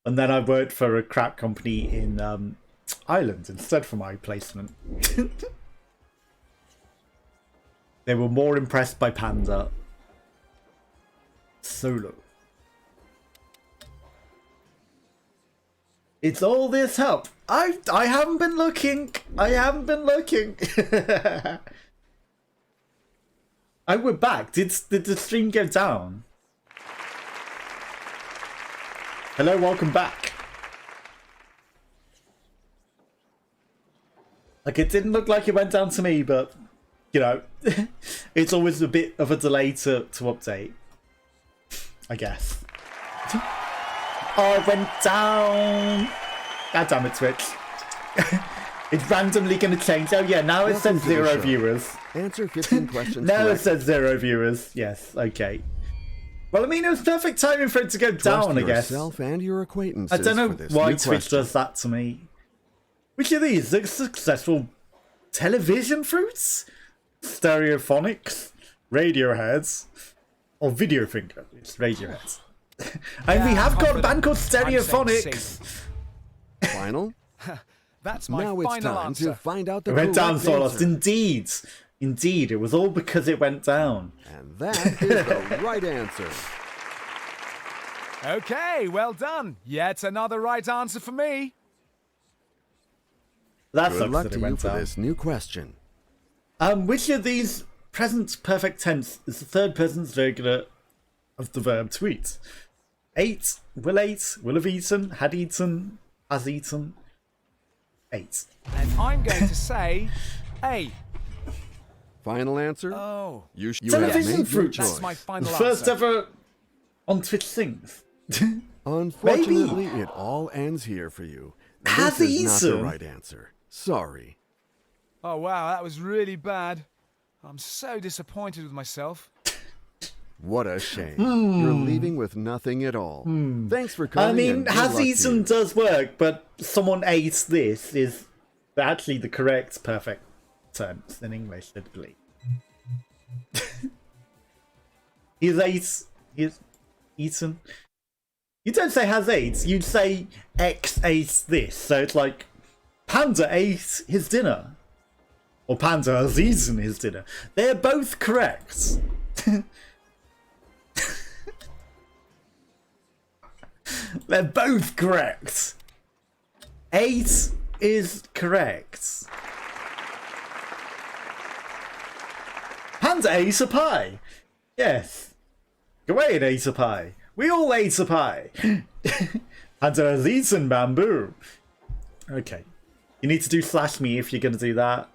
And then I worked for a crap company in Ireland instead for my placement. They were more impressed by Panda. Solo. It's all this help. I haven't been looking. I haven't been looking. Oh, we're back. Did the stream go down? Hello, welcome back. Like, it didn't look like it went down to me, but, you know, it's always a bit of a delay to update, I guess. Oh, it went down. God damn it, Twitch. It's randomly going to change. Oh, yeah, now it says 0 viewers. Answer 15 questions. Now it says 0 viewers. Yes, okay. Well, I mean, it was perfect timing for it to go down, I guess. Yourself and your acquaintances. I don't know why Twitch does that to me. Which of these? The successful television fruits? Stereophonics? Radioheads? Or video finger? It's Radioheads. And we have got a band called Stereophonics. Final? That's my now final it's time answer. to find out the It went down, correct Sawdust. answer. Indeed. Indeed. It was all because it went down. And that is the right answer. Okay, well done. Yet another right answer for me. That Good sucks luck that to it you went for down. this new question. Which of these present perfect tense is the third person singular of the verb to eat? Ate, will have eaten, had eaten, has eaten. 8. And I'm going to say A. Final answer? Oh. You have Television made your fruits. choice. That's my final The first answer. ever on Twitch Sings. Unfortunately, it all ends here for you. Has This is not the eaten. right answer. Sorry. Oh, wow, that was really bad. I'm so disappointed with myself. What a shame. You're leaving with nothing at all. Thanks for coming. I mean, and good has luck to eaten you. does work, but someone ate this is actually the correct perfect tense in English, I believe. He's eaten. You don't say has ate, you'd say X ate this. So it's like Panda ate his dinner. Or Panda has eaten his dinner. They're both correct. They're both correct. 8 is correct. Panda ate a pie. Yes. Gawain ate a pie. We all ate a pie. Panda has eaten bamboo. Okay. You need to do slash me if you're going to do that.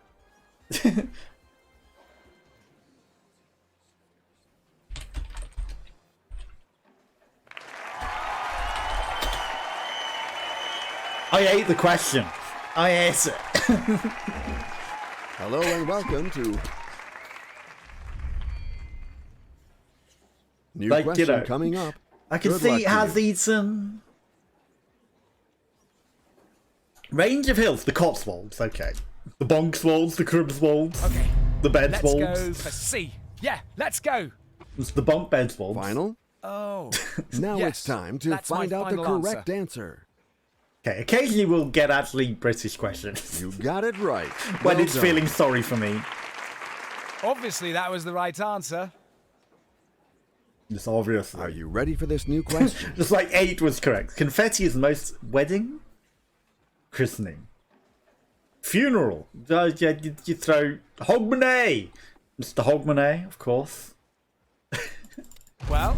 I ate the question. I ate it. Hello and welcome to new Like, question you know, coming up. I can Good see luck it to has you. eaten. Range of hills, the Cotswolds, okay. The Bonkswolds, the Cribswolds, Okay. the Let's go Bedswolds. for C. Yeah, let's go. It's the Bonk Bedswolds. Final? Oh. Now Yes, it's time to that's my find out the final correct answer. Okay, occasionally we'll get actually British questions. You got it right. when Well it's done. feeling sorry for me. Obviously, that was the right answer. Just obviously. Are you ready for this new question? Just like 8 was correct. Confetti is most wedding? Christening. Funeral. Yeah, you throw Hogmanay. Mr. Hogmanay, of course. Well,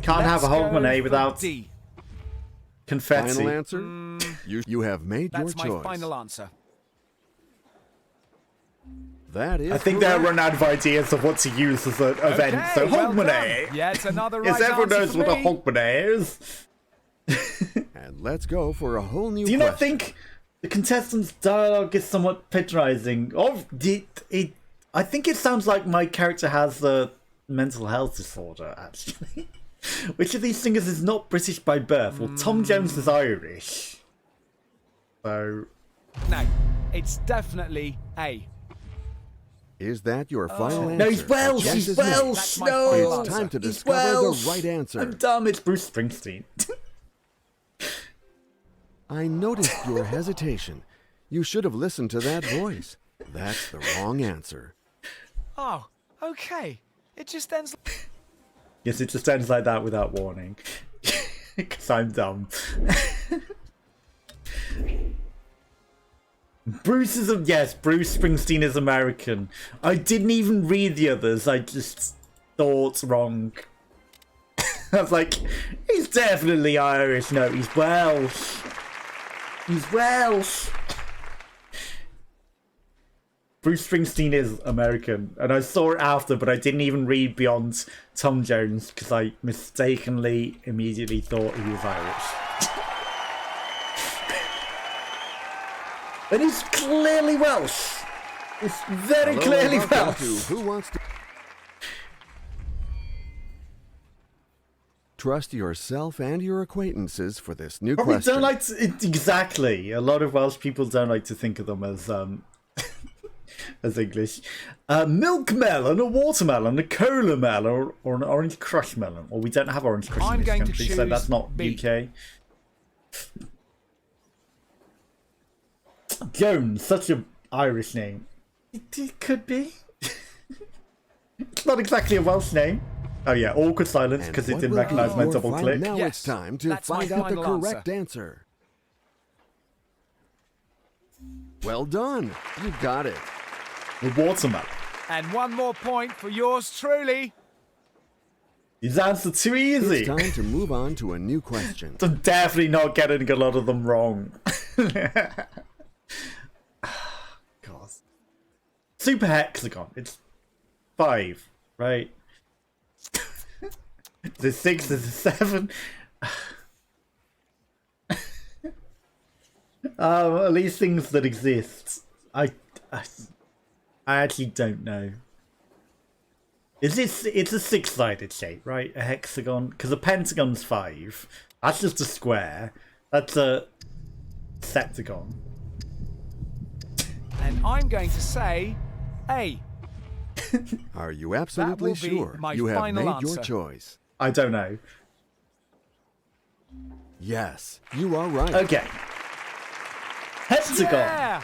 Can't have a let's go Hogmanay for without D. confetti. Final answer? You have made your That's my choice. final answer. That is I think they're correct. running out of ideas of what to use as an event. Okay, So well Hogmanay. done. Yet another right Yes, everyone answer knows for what a me. Hogmanay is. And let's go for a whole new Do you question. not think the contestants' dialogue is somewhat patronizing? I think it sounds like my character has a mental health disorder, actually. Which of these singers is not British by birth? Well, Tom Jones is Irish. So, No, it's definitely A. Is that your final answer? no, he's Welsh. Guess He's is made. Welsh. That's my No, final It's time to He's discover Welsh. the right answer. I'm dumb. It's Bruce Springsteen. I noticed your hesitation. You should have listened to that voice. That's the wrong answer. Oh, okay. It just ends. Yes, it just ends like that without warning. Because I'm dumb. Bruce Springsteen is American. I didn't even read the others. I just thought wrong. I was like, he's definitely Irish. No, he's Welsh. He's Welsh. Bruce Springsteen is American, and I saw it after, but I didn't even read beyond Tom Jones because I mistakenly immediately thought he was Irish. And he's clearly Welsh. It's very clearly Welsh. Who wants to trust yourself and your acquaintances for this new Probably question? don't like to, exactly. A lot of Welsh people don't like to think of them as as English. Milk melon, a watermelon, a cola melon, or an orange crush melon. Or we don't have orange crush in this country, so that's not B. UK. Jones, such an Irish name. It could be. It's not exactly a Welsh name. Oh yeah, awkward silence And because it what didn't will recognise be my your double final- click. Now Yes, it's time to that's my find out the final correct answer. Well done. You got it. The watermelon. And one more point for yours truly. His answer too easy. It's time to move on to a new question. I'm definitely not getting a lot of them wrong. God. Super hexagon. It's 5, right? There's 6, there's 7. At least things that exist. I actually don't know. Is this? It's a 6-sided shape, right? A hexagon, because a pentagon's 5. That's just a square. That's a septagon. And I'm going to say A. Are you absolutely will be sure? my You have final made your answer. choice. I don't know. Yes, you are right. Okay. Heptagon. Yeah!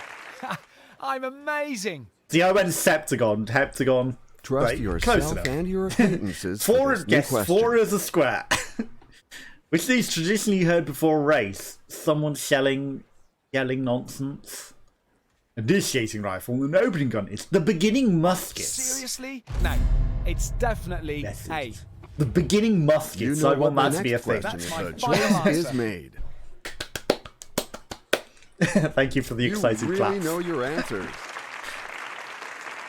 I'm amazing. See, I went septagon, heptagon. Trust Right, close yourself enough. and your acquaintances. Four, for this new yes, question. 4 is a square. Which is traditionally heard before a race. Someone yelling nonsense. Initiating rifle, an opening gun. It's the beginning muskets. Seriously? No, it's definitely Yes, it A. is. The beginning muskets. You know I want what that the to be a next thing. question That's is. my The final choice is answer. made. Thank you for the You excited really clap. know your answers.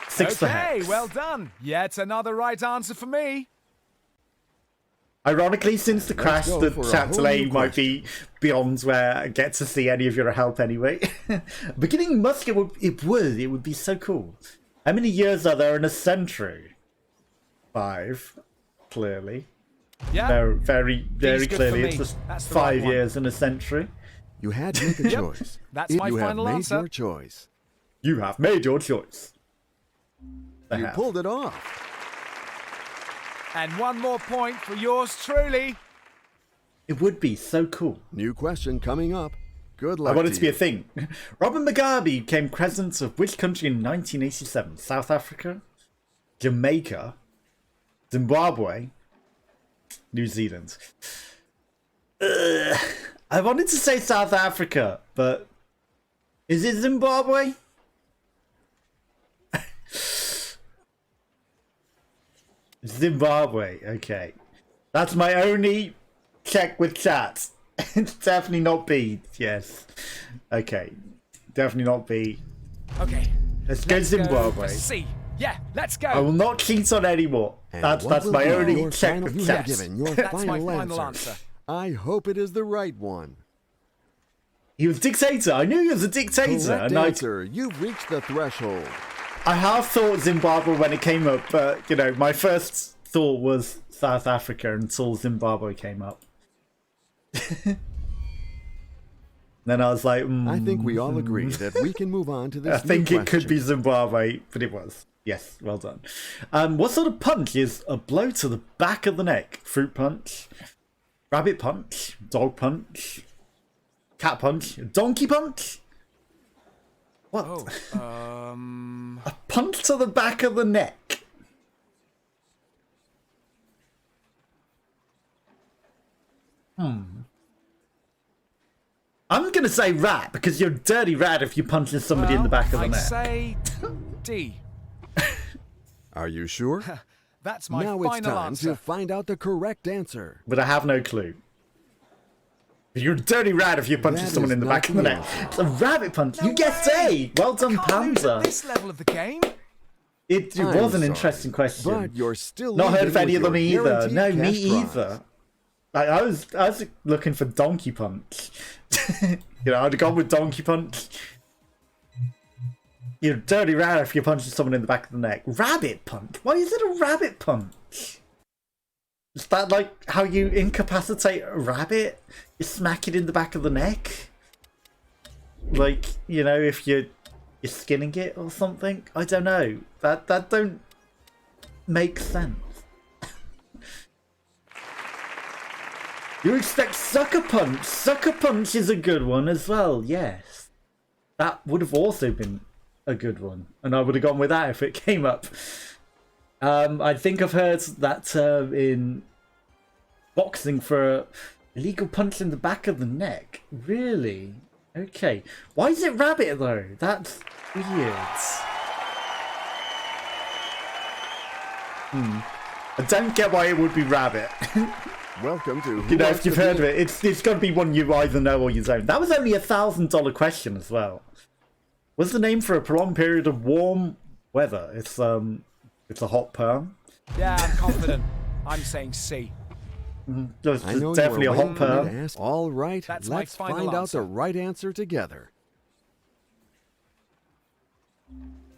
6 for Okay, hex. well done. Yet another right answer for me. Ironically, since the crash, go the for a chat whole delay new might be beyond where I get to see any of your help anyway. Beginning musket would be so cool. How many years are there in a century? 5, clearly. Yeah. Very B's good clearly. for It's me. just That's the right 5 one. years in a century. You had to make a choice. That's my you final have made answer. your choice. You have made your choice. I You have. pulled it off. And one more point for yours truly. It would be so cool. New question coming up. Good luck. I want it to be you. a thing. Robert Mugabe became president of which country in 1987? South Africa? Jamaica? Zimbabwe? New Zealand? I wanted to say South Africa, but is it Zimbabwe? Zimbabwe, okay. That's my only check with chat. It's definitely not B, yes. Okay, definitely not B. Okay. Let's go Zimbabwe. for C. Yeah, let's go. I will not cheat on any more. And That's what will my be only your check final, with you chat. have given your That's my final final answer. answer. I hope it is the right one. He was dictator. I knew he was a dictator. Correct And answer. You've reached the threshold. I half thought Zimbabwe when it came up, but you know, my first thought was South Africa until Zimbabwe came up. Then I was like, I think we all agree that we can move on to this I think new it could be question. Zimbabwe, but it was. Yes, well done. What sort of punch is a blow to the back of the neck? Fruit punch? Rabbit punch? Dog punch? Cat punch. Donkey punch? What? Oh, A punch to the back of the neck. I'm going to say rat, because you're a dirty rat if you're punching somebody in the back of the I'd neck. say D. Are you sure? That's my Now it's final time answer. to find out the correct answer. But I have no clue. You're a dirty rat if you're punching That someone is in the not back of the the neck. answer. It's a rabbit punch. No You guessed way! A. Well done, Can't lose at Panda. this level of the game. It I'm was an sorry, interesting question. But you're still Not heard of leading any of with them your either. guaranteed No, me cash prize. either. I was looking for Donkey Punch. You know, I'd have gone with Donkey Punch. You're a dirty rat if you're punching someone in the back of the neck. Rabbit Punch? Why is it a rabbit punch? Is that like how you incapacitate a rabbit? You smack it in the back of the neck? Like, you know, if you're skinning it or something? I don't know. That don't make sense. You expect Sucker Punch. Sucker Punch is a good one as well, yes. That would have also been a good one. And I would have gone with that if it came up. I think I've heard that term in boxing for illegal punch in the back of the neck. Really? Okay. Why is it rabbit though? That's weird. I don't get why it would be rabbit. Welcome to Who You know, Wants if you've to heard Be- of it, it's got to be one you either know or you don't. That was only $1,000 question as well. What's the name for a prolonged period of warm weather? It's a hot perm. Yeah, I'm confident. I'm saying C. It's I know definitely you a were hot waiting for me to perm. ask. All right, That's my let's final find out answer. the right answer together.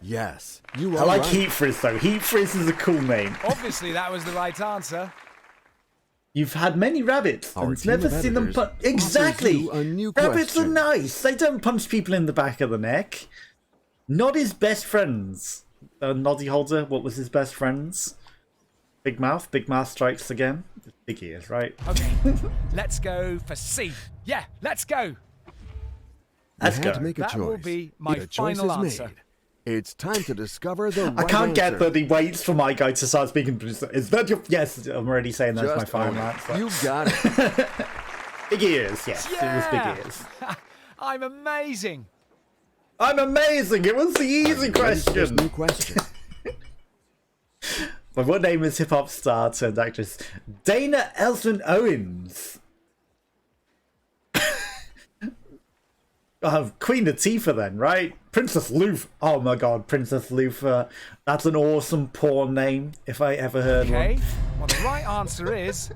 Yes, you are I like right. Heat Frizz though. Heat Frizz is a cool name. Obviously, that was the right answer. You've had many rabbits Our and team never of seen them editors punch. offers Exactly. you a new Rabbits are question. nice. They don't punch people in the back of the neck. Not his best friends. Noddy Holder, what was his best friends? Big Mouth. Big Mouth strikes again. Big ears, right? Okay, let's go for C. Yeah, let's go. You Let's had go. to make a That choice. will be my the choice final is answer. made. It's time to discover the right I can't answer. get that he waits for my guy to start speaking. Is that your... Yes, I'm already saying that's my Just own final it. answer. You got it. Big ears, yes. It was Yeah. big ears. I'm amazing. I'm amazing. It was the easy Ready for this question. new question. My what name is hip hop star turned actress Dana Elson Owens? Queen Latifah then, right? Princess Luther. Oh my god, Princess Luther. That's an awesome porn name, if I ever heard Okay, one. well, the right answer is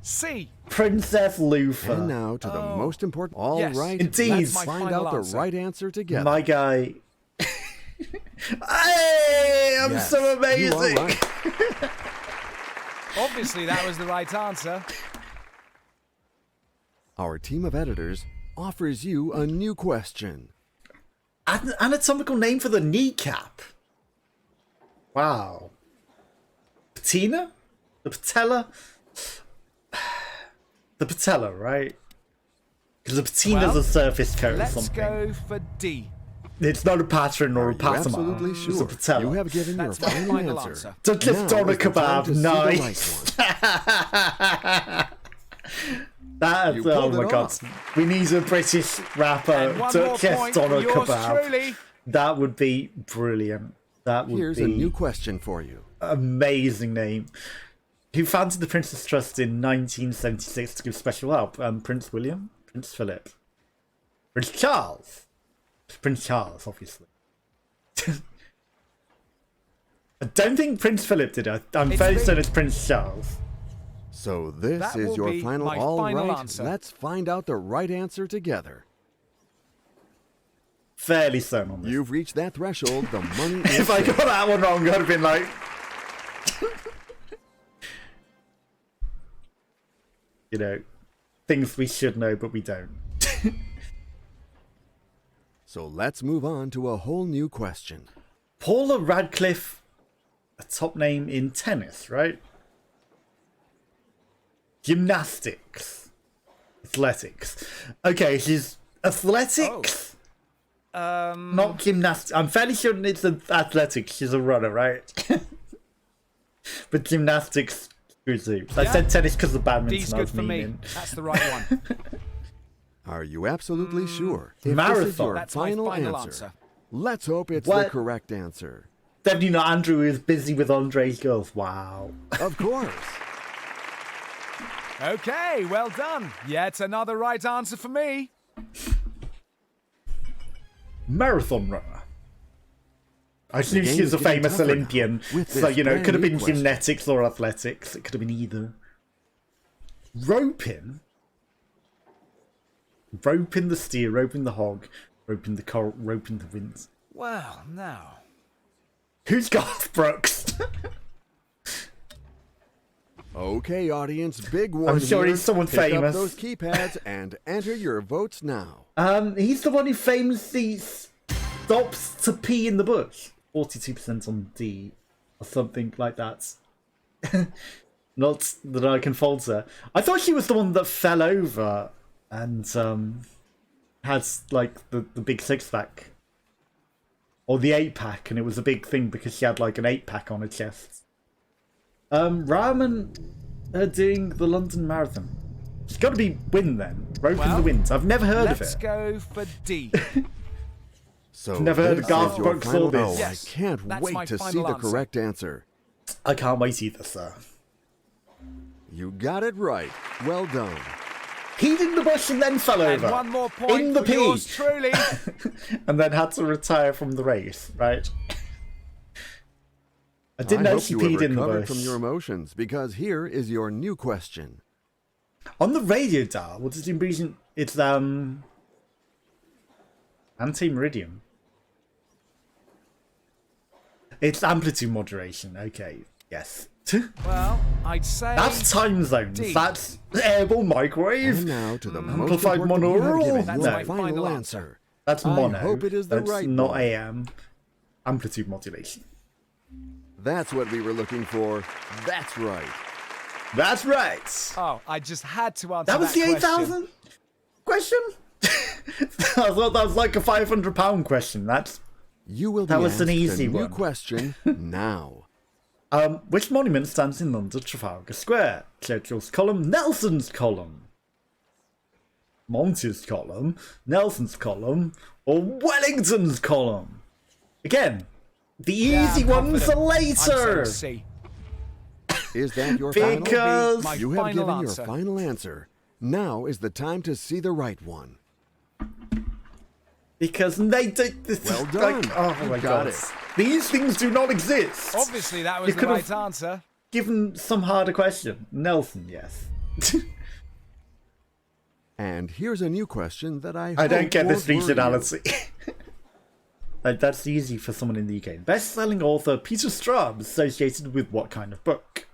C. Princess Luther. And now to the most important. All Yes. right, Indeed. let's My find final out the answer. right answer together. My guy. Hey, I'm Yes, so you are amazing. right. Obviously, that was the right answer. Our team of editors offers you a new question. Anatomical name for the kneecap. Wow. Patina? The patella? The patella, right? Because the patina's Well, a surface coat or Let's something. go for D. It's not a pattern or Are a you patama. absolutely It's a sure? patella. You have given your That's my final final answer. answer. Deadlift Now doner is the time kebab, to see the nice. right one. That, You oh pulled my it god. off. We need a British rapper And one to more chest point doner for yours kebab. truly. That would be brilliant. That would Here's be a new question for you. amazing name. Who founded the Prince's Trust in 1976 to give special help? Prince William? Prince Philip? Prince Charles? Prince Charles, obviously. I don't think Prince Philip did it. I'm It's fairly me. certain it's Prince Charles. So this That is will your be final. my All final right, answer. let's find out the right answer together. Fairly certain on this. You've reached that threshold. The money is If I set. got that one wrong, I'd have been like... you know, things we should know, but we don't. So let's move on to a whole new question. Paula Radcliffe, a top name in tennis, right? Gymnastics. Athletics. Okay, she's Athletics? Not gymnastics. I'm fairly sure it's athletics. She's a runner, right? But gymnastics, too. I said tennis because of badminton. D's I good was for me. meaning. That's the right one. Are you absolutely sure? If Marathon. this is your That's my final final answer, answer. let's hope it's What? the correct answer. Definitely not Andrew, who is busy with Andre's girls. Wow. Of course. Okay, well done. Yet another right answer for me. Marathon runner. I knew game she was is a getting famous tougher now Olympian. with So, this you know, it could have brand been new question. gymnastics or athletics. It could have been either. Roping? Roping the steer, roping the hog, roping the coral, roping the winds. Well, now. Who's Garth Brooks? Okay, audience, big one. I'm sure here. he's someone Pick famous. up those keypads and enter your votes now. He's the one who famously stops to pee in the bush. 42% on D, or something like that. Not that I can falter. I thought she was the one that fell over and had like the big 6-pack. Or the 8-pack, and it was a big thing because she had like an 8-pack on her chest. Rahman doing the London Marathon. It's got to be Win then. Roping the Wind. I've never heard of Let's it. go for D. So Never heard of this Garth is your Brooks or final- this. Oh, Yes, I can't that's wait my to see final the answer. correct answer. I can't wait either, sir. You got it right. Well done. Peed in the bush and then fell And over. one more point in the for pee. yours truly. And then had to retire from the race, right? I didn't know hope she you peed have in the recovered bush. from your emotions, because here is your new question. On the radio dial, what is the ingredient? It's anti-meridian. It's amplitude moderation. Okay, yes. Well, I'd say That's time zones. D. That's airborne microwave. And now to the most Amplified important you have monaural? given That's your my final final answer. That's I mono. hope it is the That's right not one. AM. Amplitude modulation. That's what we were looking for. That's right. That's right. Oh, I just had to answer That was the question. 8,000 question? I thought that was like a £500 question. That's You will be That was asked an easy a new one. question now. which monument stands in London, Trafalgar Square? Churchill's Column, Nelson's Column, Monty's Column, Nelson's Column, or Wellington's Column? Again, the Yeah, easy I'm ones are confident. I'm later. saying C. Is that your final? Because My You have final given answer. your final answer. Now is the time to see the right one. they did this. Well Like, done. oh You my got god, it. these things do not exist. Obviously, that was You the could right have- answer. Given some harder question, Nelson, yes. And here's a new question that I I don't hope get this won't worry you. regionality. Like, that's easy for someone in the UK. Best-selling author Peter Straub is associated with what kind of book?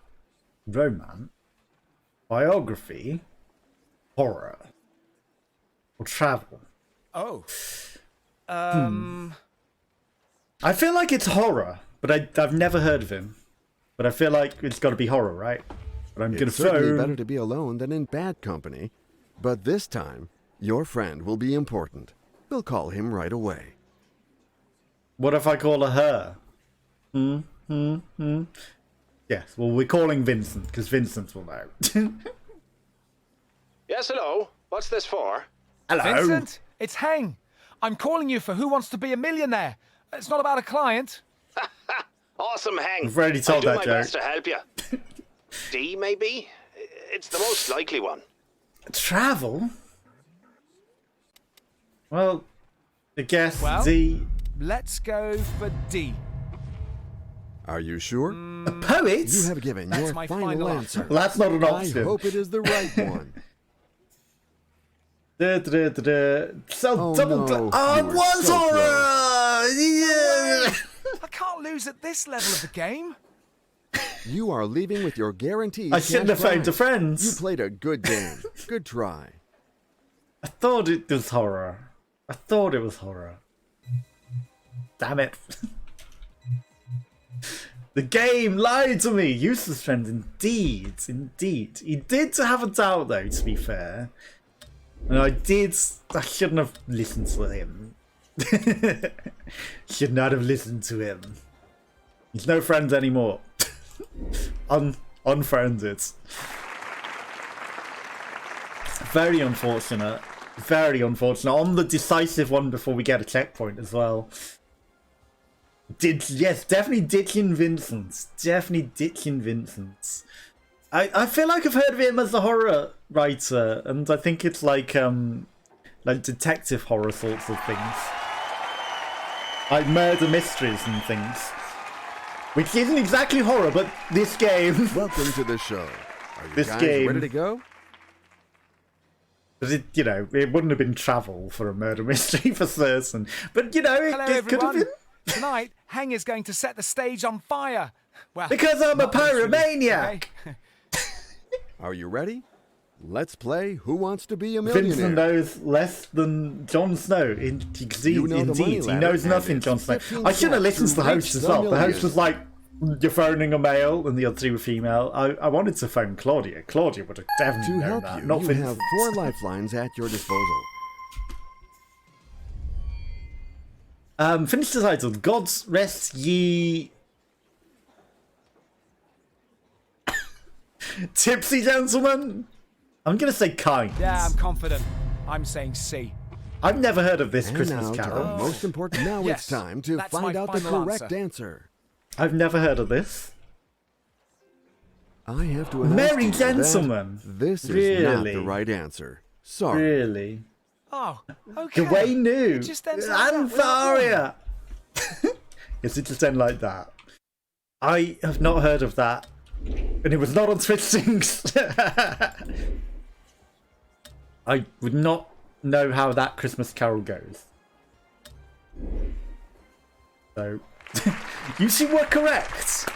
Romance, biography, horror, or travel? Oh. I feel like it's horror, but I've never heard of him. But I feel like it's got to be horror, right? But I'm gonna It's certainly throw. better to be alone than in bad company. But this time, your friend will be important. We'll call him right away. What if I call her? Yes, well, we're calling Vincent because Vincent will know. Yes, hello. What's this for? Hello. Vincent, it's Heng. I'm calling you for Who Wants to Be a Millionaire. It's not about a client. Awesome, Hang. I've already told I'll that do my joke. best to help you. D, maybe? It's the most likely one. Travel? Well, I guess Well? the Let's go for D. Are you sure? a poet. You have given That's your my final final answer. Well, that's not an I option. hope it is the right one. So Oh, double. no. Oh, You it were was so horror. Yeah. I can't lose at this level of the game. You are leaving with your guaranteed. I shouldn't have cash phoned a prize. friend. You played a good game. Good try. I thought it was horror. I thought it was horror. Damn it. The game lied to me. Useless friend, indeed. Indeed. He did have a doubt, though, to be fair. And I shouldn't have listened to him. Should not have listened to him. He's no friend anymore. Unfriended. Very unfortunate. Very unfortunate. On the decisive one before we get a checkpoint as well. Yes, definitely ditching Vincent. Definitely ditching Vincent. I feel like I've heard of him as a horror writer, and I think it's like detective horror sorts of things. Like murder mysteries and things. Which isn't exactly horror, but this game... Welcome to the show. Are you This guys game- ready to go? It, you know, it wouldn't have been travel for a murder mystery for certain. But, you know, Hello, it could have everyone. been. Tonight, Hang is going to set the stage on fire. Well, Because I'm a not literally, pyromaniac! okay? Are you ready? Let's play Who Wants to Be a Millionaire? Vincent knows less than Jon Snow. Indeed, You know the money he ladder, knows and nothing, it's Jon Snow. 15 I should have steps listened to the to host reach as the well. The host million. was like, you're phoning a male, and the other two were female. I wanted to phone Claudia. Claudia would have definitely To known help that. you, Not you Vincent. have 4 lifelines at your disposal. Finish the title. God's rest ye... Tipsy gentlemen? I'm going to say kind. Yeah, I'm confident. I'm saying C. I've never heard of this And Christmas now to carol. the most important. Now Yes, it's time to that's find my out the final correct answer. answer. I've never heard of this. I have to announce Merry to you that gentlemen. this is not Really? the right answer. Sorry. Really? Oh, okay. Dwayne knew. It just ends like that, And without Faria. Yes, it just end like that. I have not heard of that. And it was not on Twitch Things. I would not know how that Christmas carol goes. So, you two were correct.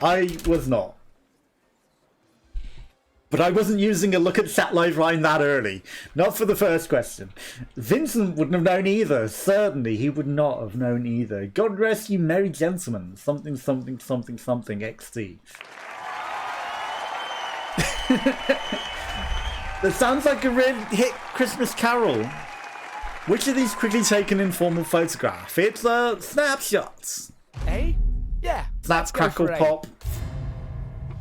I was not. But I wasn't using a look at chat live line that early. Not for the first question. Vincent wouldn't have known either. Certainly, he would not have known either. God rest you, merry gentlemen. Something, something, something, something, XD. That sounds like a real hit Christmas carol. Which of these quickly taken informal photograph? It's a snapshot. A? Yeah. Snap, let's go crackle, for A. pop.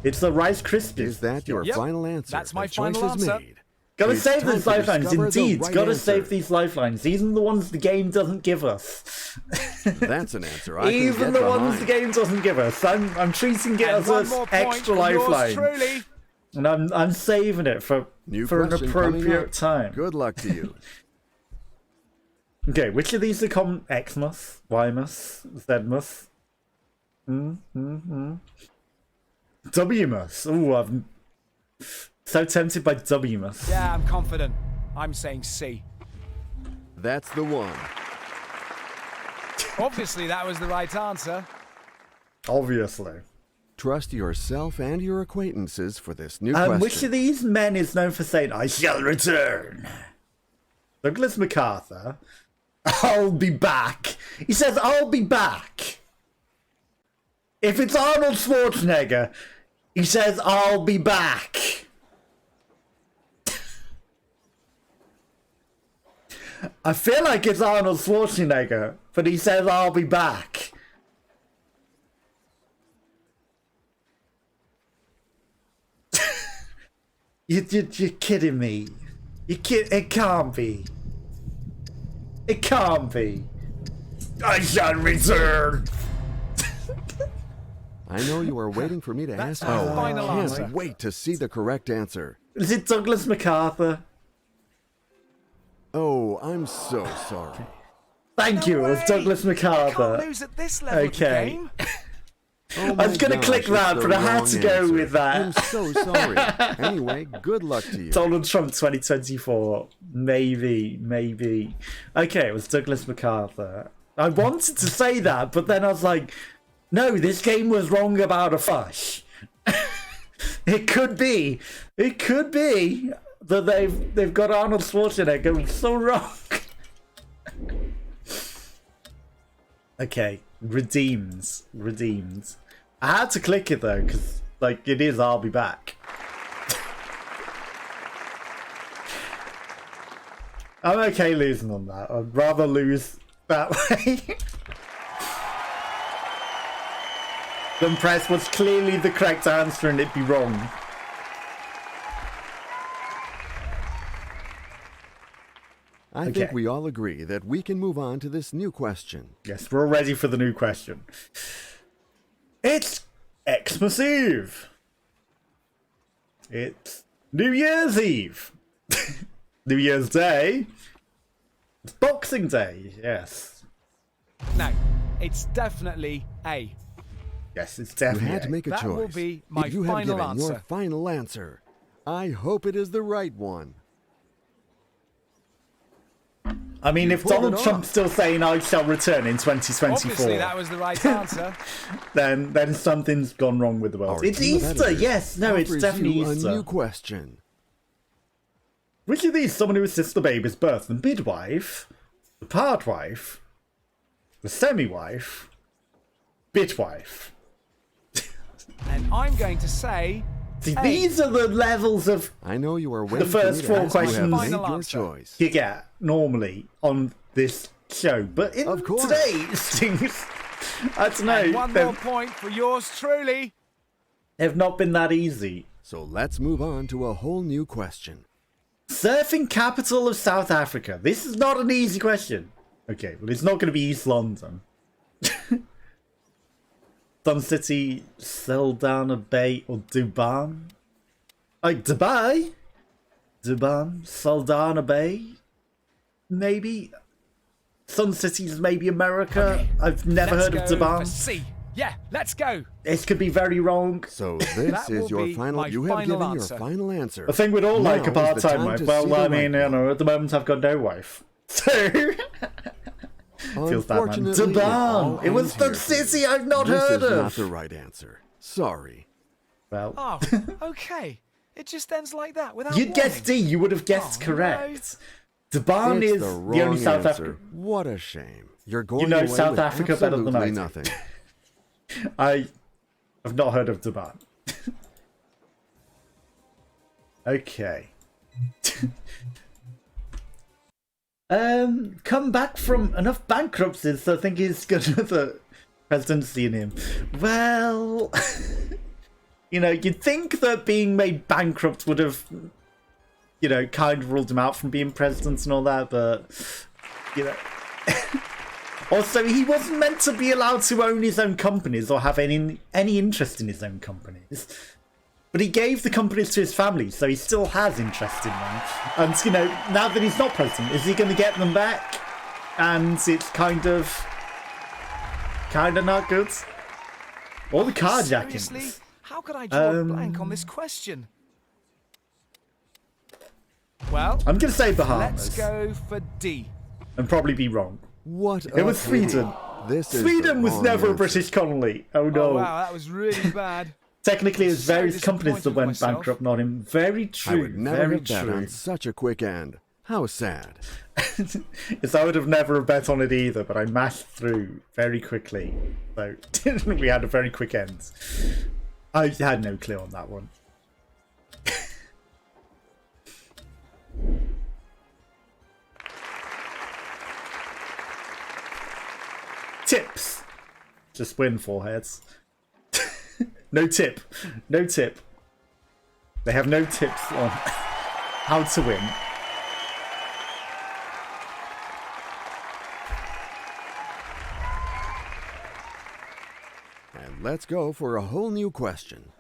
It's a Rice Krispies. Is that your Yep, final answer? that's my The choice final is answer. made. Gotta It's save time these to lifelines, discover the indeed. right Gotta answer. save these lifelines. These are the ones the game doesn't give us. That's an answer I can Even get the ones behind. the game doesn't give us. I'm treating it And as one an more point extra for yours lifeline. truly. And I'm saving it for New an question coming appropriate up. time. Good luck to you. Okay, which of these are common? Xmas, Ymas, Zmas? Wmas. Ooh, I'm so tempted by Wmas. Yeah, I'm confident. I'm saying C. That's the one. Obviously, that was the right answer. Obviously. Trust yourself and your acquaintances for this new question. Which of these men is known for saying, I shall return? Douglas MacArthur. I'll be back. He says, I'll be back. If it's Arnold Schwarzenegger, he says, I'll be back. I feel like it's Arnold Schwarzenegger, but he says, I'll be back. You're kidding me. It can't be. It can't be. I shall return. I know you are waiting for me to That's ask. my Oh, I final can't answer. wait to see the correct answer. Is it Douglas MacArthur? Oh, I'm so sorry. Thank you. It was way. Douglas Can't MacArthur. lose at this level Okay. of the game. Oh I was my gonna gosh, click it's that, the but I had wrong to go answer. with that. I'm so sorry. Anyway, good luck to you. Donald Trump 2024. Maybe. Okay, it was Douglas MacArthur. I wanted to say that, but then I was like, no, this game was wrong about a fush. It could be that they've got Arnold Schwarzenegger so wrong. Okay, redeemed. I had to click it though, because like it is I'll be back. I'm okay losing on that. I'd rather lose that way than press what's clearly the correct answer and it be wrong. I think we all agree that we can move on to this new question. Yes, we're all ready for the new question. It's Xmas Eve. It's New Year's Eve. New Year's Day. It's Boxing Day, yes. No, it's definitely A. Yes, it's You definitely had to make a That choice. will be my you have final given your answer. final answer. I hope it is the right one. I mean, if pulled it Donald off. Trump's still saying I shall return in 2024, Obviously, that was the right answer. then something's gone wrong with the world. Our It's team of Easter, editors yes. No, it's offers definitely you Easter. a new question. Which of these someone who assists the baby's birth? The midwife, the part wife, the semi-wife, bitwife. And I'm going to say See, A. these are the levels of I know you are waiting first for me to four ask. You have questions- made Final your answer. choice. you get normally on this show. But in Of course. today's things, I don't know, And one more they've, point for yours truly. they've not been that easy. So let's move on to a whole new question. Surfing capital of South Africa. This is not an easy question. Okay, well, it's not going to be East London. Sun City, Saldanha Bay, or Durban? Like Dubai? Durban, Saldanha Bay? Maybe? Sun City's maybe America? Okay, I've never Let's heard of go Durban. for C. Yeah, let's go. This could be very wrong. So this That is will your be final. my You have final given answer. your final answer. I think we'd all like a Now is the part-time time wife. to Well, see the I right mean, you one. know, at the moment I've got no wife. So... Feels bad, man. Unfortunately, Durban. It was the city I've not heard This is of. not the right answer. Sorry. Well, Oh, okay. It just ends like that without you'd guess warning. D. You would have guessed Oh, correct. Durban It's is the the wrong only South answer. Africa. What a shame. You're going know away South with Africa better than I absolutely do. nothing. I have not heard of Durban. Okay. Come back from enough bankruptcies, so I think he's got another presidency in him. Well, you know, you'd think that being made bankrupt would have, you know, kind of ruled him out from being president and all that, but, you know. Also, he wasn't meant to be allowed to own his own companies or have any interest in his own companies. But he gave the companies to his family, so he still has interest in them. And, you know, now that he's not president, is he going to get them back? And it's kind of not good. All the carjackings. Seriously? How could I draw a blank on this question? Well, I'm going to say Bahamas. let's go for D. And probably be wrong. What It was Sweden. This is Sweden the was wrong never a answer. British colony. Oh no. Oh, wow, that was really bad. Technically, there's So various companies that disappointed went with myself. bankrupt, not him. Very I true. would never Very have bet true. on such a quick end. How sad. Yes, I would have never bet on it either, but I mashed through very quickly. So we had a very quick end. I had no clue on that one. Tips. Just win, foreheads. No tip. No tip. They have no tips on how to win. And let's go for a whole new question.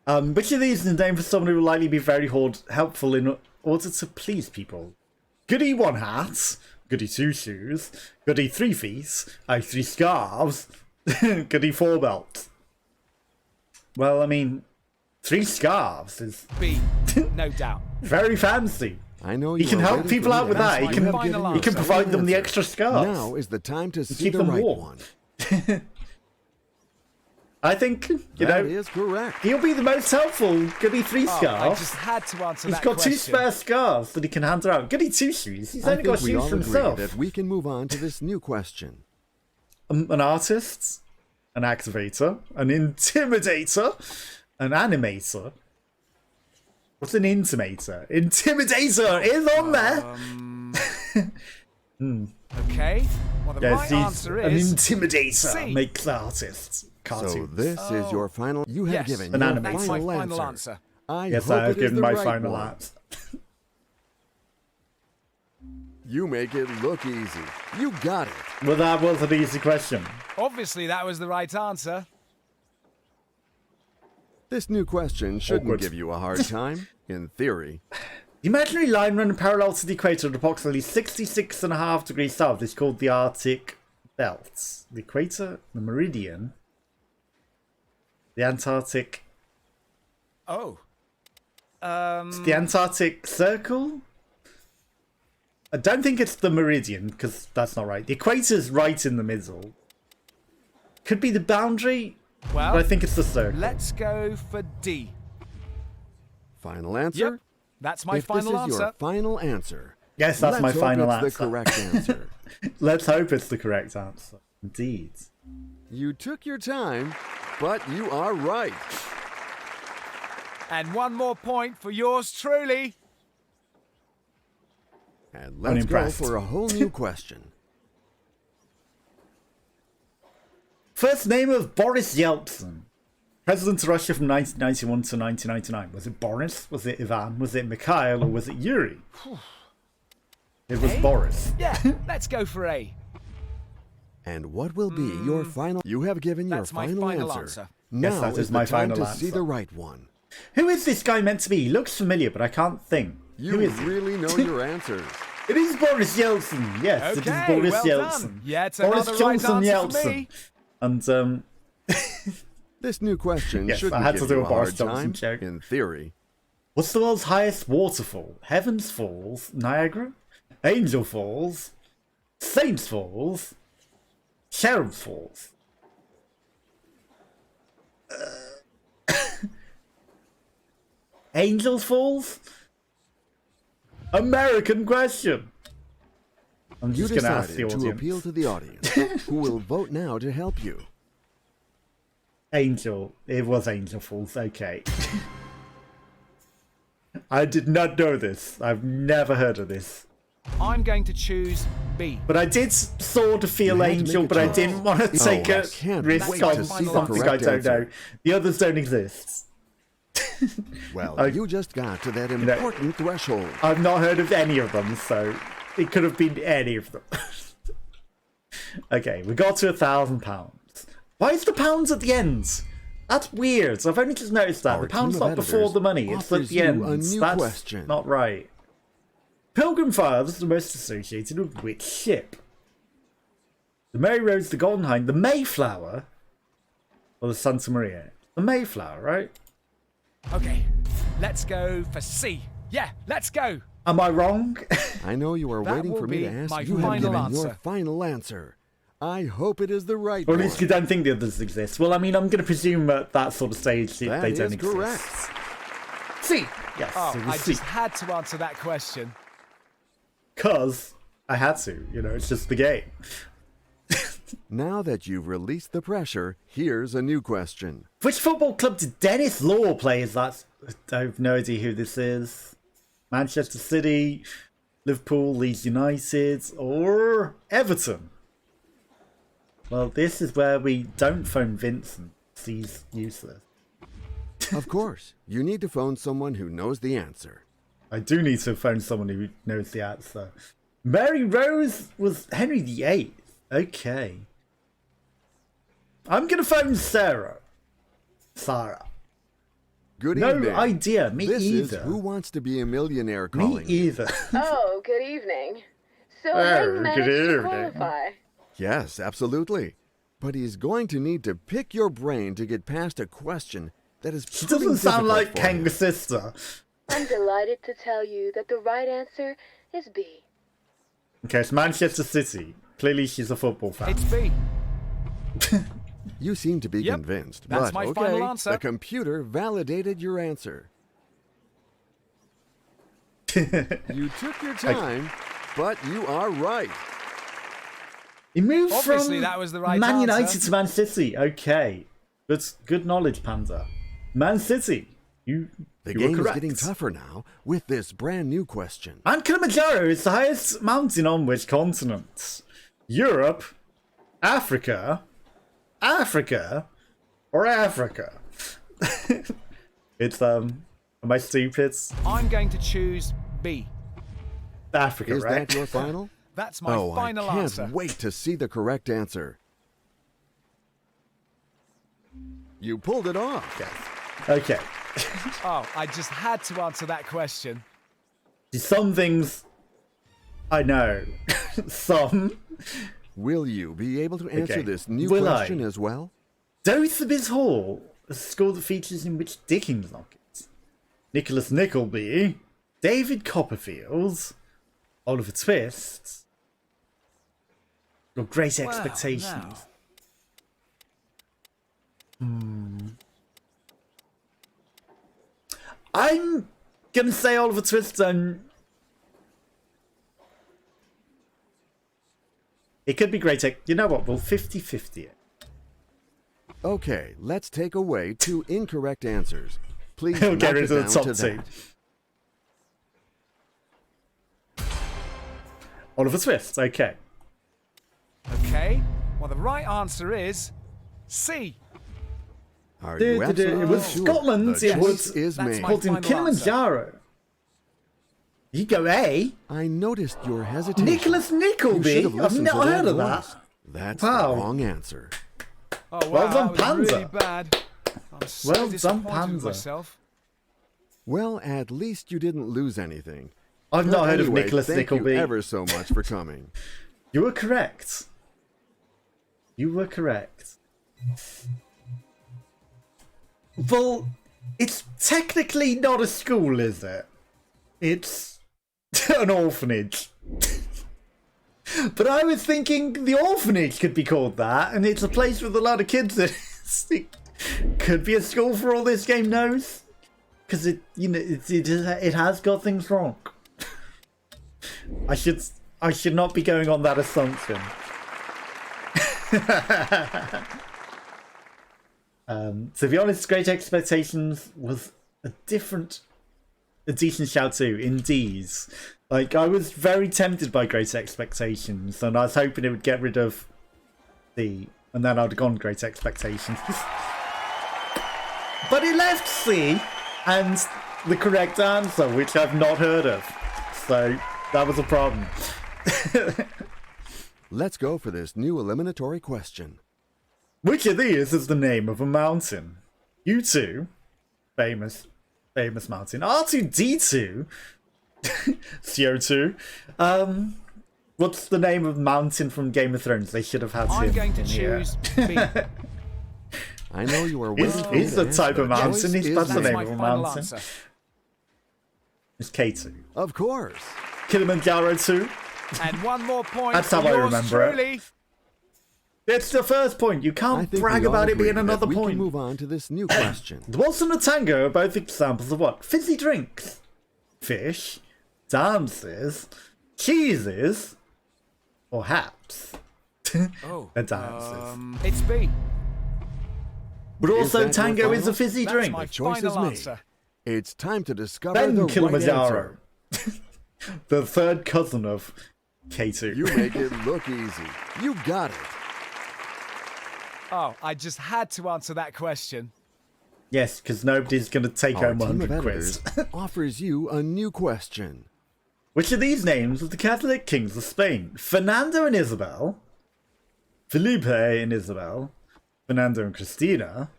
Which of these is named for someone who will likely be very helpful in order to please people? Goody one hat, goody two shoes, goody 3 feet, 3 scarves, goody 4 belt. Well, I mean, 3 scarves is B, no doubt. very fancy. I know He you can are help waiting people for me out to with ask that. He you can, have Final given answer. he can your provide them the answer. extra scarves. Now is the time to see keep the them right warm. one. I think, you That know, is correct. he'll be the most helpful. Goody 3 Oh, I scarves. just had to answer He's that got 2 question. spare scarves that he can hand around. Goody 2 shoes. He's I only got think we shoes all for agree himself. that we can move on to this new question. An artist, an activator, an intimidator, an animator. What's an intimator? Intimidator is on there. Okay. Well, the right Yes, he's answer an is intimidator. C. Makes artists. So Cartoons. this is your final. You have Yes, given An your anime. that's my final final answer. answer. I Yes, hope I have it is given the my right final one. answer. You make it look easy. You got it. Well, that was an easy question. Obviously, that was the right answer. This new question shouldn't Awkward. give you a hard time, in theory. The imaginary line running parallel to the equator at approximately 66.5 degrees south is called the Arctic Belt. The equator, the meridian, the Antarctic. Oh. The Antarctic Circle? I don't think it's the meridian, because that's not right. The equator's right in the middle. Could be the boundary, Well, but I think it's the circle. let's go for D. Final answer? Yep. That's my If final this is answer. your final answer, Yes, that's let's my hope final it's answer. the correct answer. Let's hope it's the correct answer. Indeed. You took your time, but you are right. And one more point for yours truly. And let's go Unimpressed. for a whole new question. First name of Boris Yeltsin. President of Russia from 1991 to 1999. Was it Boris? Was it Ivan? Was it Mikhail? Or was it Yuri? It was Boris. Yeah, let's go for A. And what will be your final? You have given your That's my final, final answer. answer. Now Yes, that is is the my time final to see answer. the right one. Who is this guy meant to be? He looks familiar, but I can't think. You Who is he? really know your answers. It is Boris Yeltsin. Yes, it is Okay, Boris well Yeltsin. done. Yeah, it's Boris another right Johnson answer for Yeltsin. me. And This new question Yes, I shouldn't had give to do you a a Boris hard Johnson time, joke. in theory. what's the world's highest waterfall? Heaven's Falls, Niagara, Angel Falls, Saints Falls, Cherub Falls. Angels Falls? American question. I'm You just going to ask the decided to audience. appeal to the audience, who will vote now to help you. Angel. It was Angel Falls. Okay. I did not know this. I've never heard of this. I'm going to choose B. But I did sort of feel You had to Angel, make a but I choice. didn't want to take I a can't risk wait on to see the something I correct don't know. answer. The others don't exist. Well, you just got to that important threshold. I've not heard of any of them, so it could have been any of them. Okay, we got to £1,000. Why is the pounds at the end? That's weird. I've only just noticed that. Our The pound's team of not before editors the money, it's at offers the you end. a new That's question. not right. Pilgrim Fathers the most associated with which ship? The Mary Rose, the Golden Hind, the Mayflower, or the Santa Maria? The Mayflower, right? Okay, let's go for C. Yeah, let's go. Am I wrong? I know you are That waiting will for me be to ask. my You have final given your answer. final answer. I hope it is the right Or at one. least you don't think the others exist. Well, I mean, I'm going to presume at that sort of stage That they don't is exist. correct. C. Yes, Oh, it I was C. just had to answer that question. Because I had to. You know, it's just the game. Now that you've released the pressure, here's a new question. Which football club did Dennis Law play as that? I have no idea who this is. Manchester City, Liverpool, Leeds United, or Everton? Well, this is where we don't phone Vincent. He's useless. Of course, you need to phone someone who knows the answer. I do need to phone someone who knows the answer. Mary Rose was Henry VIII. Okay. I'm going to phone Sarah. Sarah. Good No evening. idea. Me This either. is Who Wants to Be a Millionaire Me calling. either. Oh, good evening. So Oh, how you good managed to evening. qualify? Yes, absolutely. But he's going to need to pick your brain to get past a question that is She proving doesn't sound difficult like for you. Kanga's sister. I'm delighted to tell you that the right answer is B. Okay, it's Manchester City. Clearly she's a football fan. It's B. You seem to be Yep, convinced, that's but my okay, final answer. the computer validated your answer. You took your time, but you are right. He moved Obviously, from that was the right Man answer. United to Man City. Okay. Good knowledge, Panda. Man City. The you game were is correct. getting tougher now with this brand new question. Mount Kilimanjaro is the highest mountain on which continent? Europe, Africa, or Africa? It's am I stupid? I'm going to choose B. Africa, Is right? that your final? That's my Oh, I final can't answer. wait to see the correct answer. You pulled it off. Okay. Oh, I just had to answer that question. Some things I know. Some. Will you be able to answer Okay. this new Will question I? as well? Dothebys Hall, a school that features in which Dickens novels? Nicholas Nickleby, David Copperfield, Oliver Twist, or Great Expectations? I'm gonna say Oliver Twist. It could be Great. You know what? We'll 50-50 it. Okay, let's take away 2 incorrect answers. Please We'll knock get it rid of the down top to 2. that. Oliver Twist. Okay. Okay. Well, the right answer is C. Are you It absolutely was sure? Scotland. The It was choice is That's made. my called in final Kilimanjaro. You go A. I noticed your hesitation. Nicholas You should Nickleby. have I've listened not to heard of voice. that. That's Wow. the wrong answer. Oh, wow, Well done, that was Panzer. really bad. I'm so Well done, disappointed with Panzer. myself. Well, at least you didn't lose anything. I've not But heard of anyway, Nicholas thank Nickleby. you ever so much for coming. You were correct. You were correct. Well, it's technically not a school, is it? It's an orphanage. But I was thinking the orphanage could be called that, and it's a place with a lot of kids in it. It could be a school for all this game knows. Because it has got things wrong. I should not be going on that assumption. To be honest, Great Expectations was a decent shout too, in D's. Like, I was very tempted by Great Expectations, and I was hoping it would get rid of C, and then I'd have gone Great Expectations. But it left C, and the correct answer, which I've not heard of. So, that was a problem. Let's go for this new eliminatory question. Which of these is the name of a mountain? U2, famous mountain. R2D2, CO2. What's the name of mountain from Game of Thrones? They should have had I'm him going to in here. choose B. I know you are waiting for me He's to the type answer, of but mountain. choice He's is that's the That's name my of a final mountain. answer. It's K2. Of course. Kilimanjaro 2. And one more point That's for how I yours remember it. truly. It's the first point. You I can't think brag we all about it agree being that another we point. can move on to this new question. The waltz and the tango are both examples of what? Fizzy drinks, fish, dances, cheeses, or haps. Oh, And dances. it's B. But also that your tango is final? a fizzy That's drink. my Choice is final made. answer. It's time to discover Ben the right Kilimanjaro. answer. The third cousin of K2. You make it look easy. You got it. Oh, I just had to answer that question. Yes, because nobody's going to take Our home team of 100 quiz. editors offers you a new question. Which of these names of the Catholic kings of Spain? Fernando and Isabel, Felipe and Isabel, Fernando and Christina,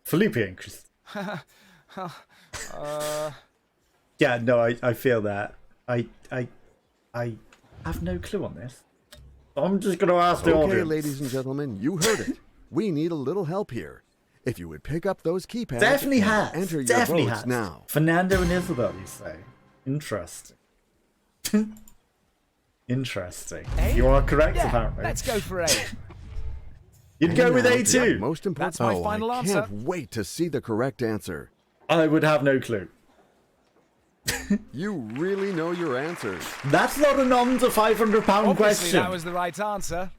Felipe and Christina. Yeah, no, I feel that. I have no clue on this. I'm just going to ask the Okay, audience. ladies and gentlemen, you heard it. We need a little help here. If you would pick up those keypads Definitely and has. enter your Definitely votes has. now. Fernando and Isabel, you say? Interesting. Interesting. A? You are correct, Yeah, apparently. let's go for A. You'd And go with now A to the too. Most important. That's my final I answer. can't wait to see the correct answer. I would have no clue. You really know your answers. That's not an under £500 Obviously, question. that was the right answer.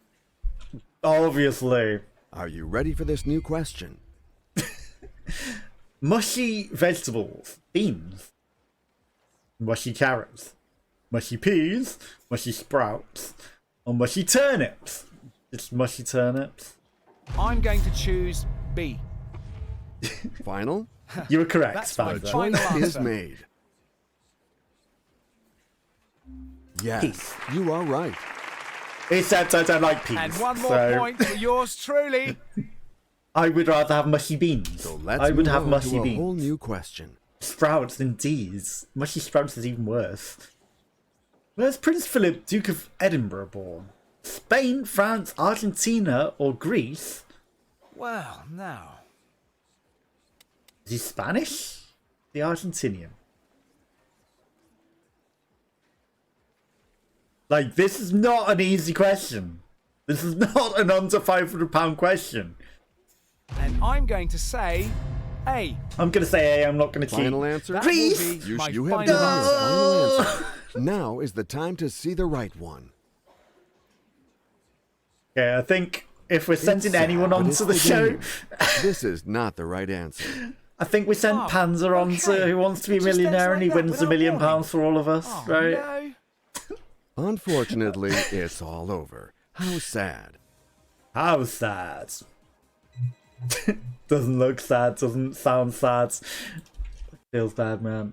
Obviously. Are you ready for this new question? mushy vegetables, beans, mushy carrots, mushy peas, mushy sprouts, or mushy turnips. Just mushy turnips. I'm going to choose B. Final? You were correct, That's my Panther. final Choice is answer. made. Yes, Peas. you are right. Except I don't like peas. And one more so point for yours truly. I would rather have mushy beans. So let's I would move have on mushy to a beans. whole new question. Sprouts and D's. Mushy sprouts is even worse. Where's Prince Philip, Duke of Edinburgh born? Spain, France, Argentina, or Greece? Well, now. Is he Spanish? The Argentinian. Like, this is not an easy question. This is not an under £500 question. And I'm going to say A. I'm going to say A, I'm not going to cheat. Final answer? That Greece! will be You, my you have final given your answer. final answer. Now is the time to see the right one. Okay, I think if we're sending sad, anyone but it's onto the the show, game. This is not the right answer. I think we sent Oh, Panzer on to okay. Who Wants to Be a It just ends Millionaire and he like that, wins £1 without million warning. for all of us, Oh, right? no. Unfortunately, it's all over. How sad. How sad. Doesn't look sad, doesn't sound sad. Feels bad, man.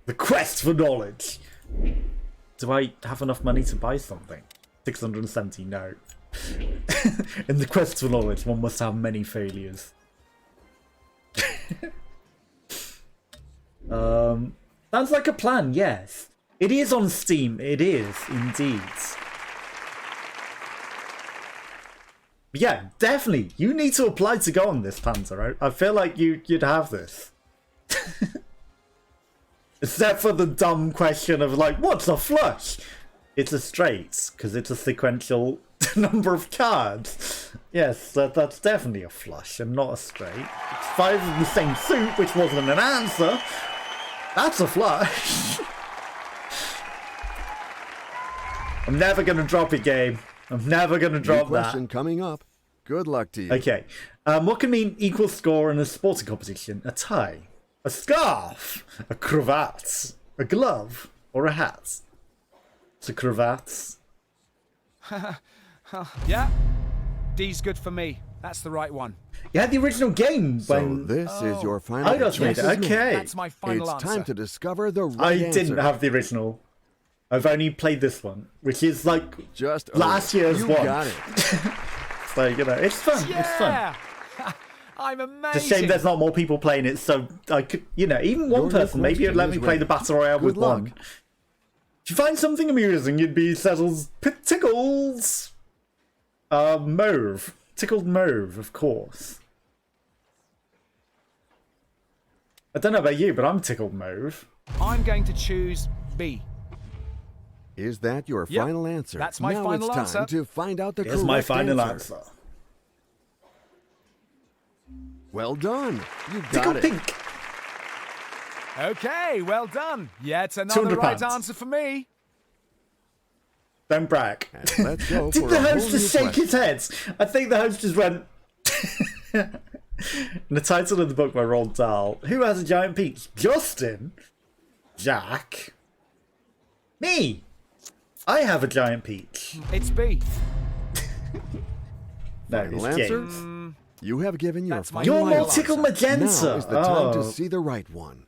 The quest for knowledge. Do I have enough money to buy something? 670, no. In the quest for knowledge, one must have many failures. Sounds like a plan, yes. It is on Steam, it is, indeed. But yeah, definitely. You need to apply to go on this, Panzer, right? I feel like you'd have this. Except for the dumb question of like, what's a flush? It's a straight, because it's a sequential number of cards. Yes, that's definitely a flush and not a straight. It's 5 of the same suit, which wasn't an answer. That's a flush. I'm never going to drop it, game. I'm never going to New drop that. question coming up. Good luck to you. Okay. What can mean equal score in a sporting competition? A tie, a scarf, a cravat, a glove, or a hat? It's a cravat. Yeah. D's good for me. That's the right one. You had the original game So when this is your final I got choice. it. Okay. That's my final It's answer. time to discover the right I answer. didn't have the original. I've only played this one, which is like Just last year's you one. got it. So, you know, it's fun. It's fun. Yeah. I'm amazing. It's a shame there's not more people playing it, so I could, you know, even one Your person, maybe it'd let me question is play the ready. Battle Royale Good with luck. one. If you find something amusing, you'd be Settle's Tickles Mauve. Tickled Mauve, of course. I don't know about you, but I'm Tickled Mauve. I'm going to choose B. Is that your Yep, final answer? that's my now final it's time answer. to find out the Here's correct my final answer. answer. Well done. You got Tickled it. Pink. Okay, well done. Yet another £200. right answer for me. Don't brag. And let's go Did for the a whole host new just shake question. his head? I think the host just went. In the title of the book by Roald Dahl, who has a giant peach? Justin? Jack? Me? I have a giant peach. It's B. No, Final it's answer? James. You have given your That's my final You're final more answer. Tickle Now Magenta. is the time to Oh. see the right one.